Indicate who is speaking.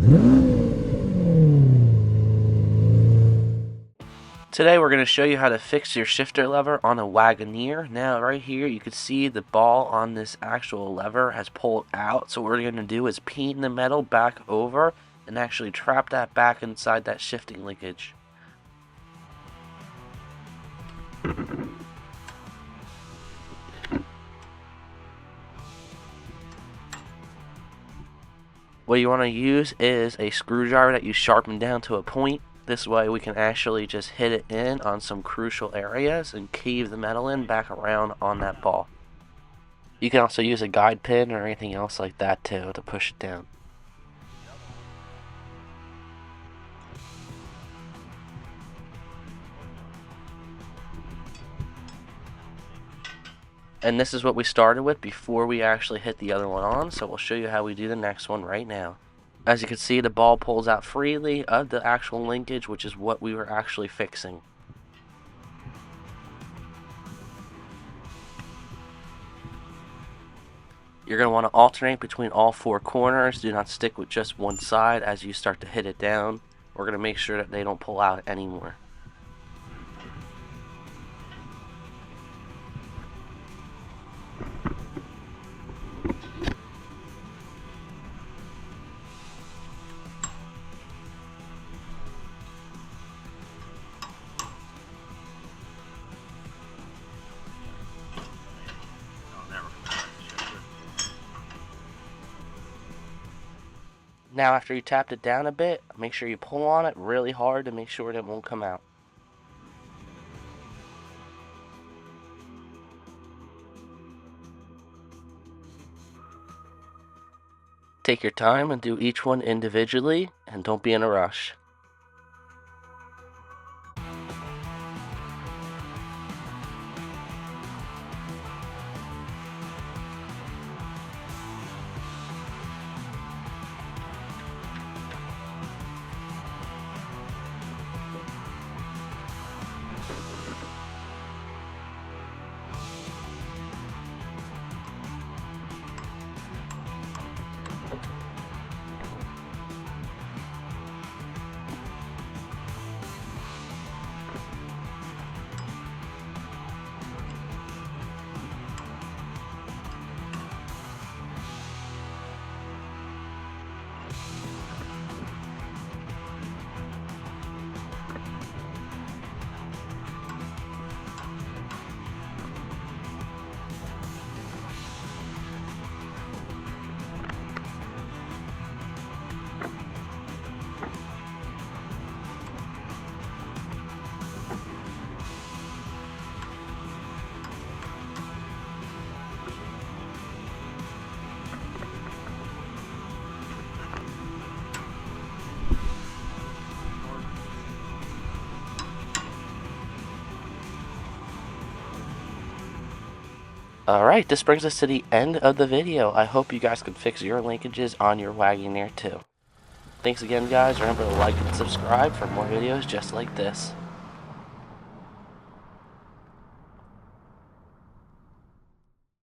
Speaker 1: Today we're going to show you how to fix your shifter lever on a Wagoneer. Now right here you can see the ball on this actual lever has pulled out. So what we're going to do is peen the metal back over and actually trap that back inside that shifting linkage. What you want to use is a screwdriver that you sharpen down to a point. This way we can actually just hit it in on some crucial areas and cleave the metal in back around on that ball. You can also use a guide pin or anything else like that too to push it down. And this is what we started with before we actually hit the other one on, so we'll show you how we do the next one right now. As you can see, the ball pulls out freely of the actual linkage, which is what we were actually fixing. You're going to want to alternate between all four corners. Do not stick with just one side as you start to hit it down. We're going to make sure that they don't pull out anymore. Now after you tapped it down a bit, make sure you pull on it really hard to make sure that it won't come out. Take your time and do each one individually, and don't be in a rush. Alright, this brings us to the end of the video. I hope you guys can fix your linkages on your Wagoneer too. Thanks again guys, remember to like and subscribe for more videos just like this.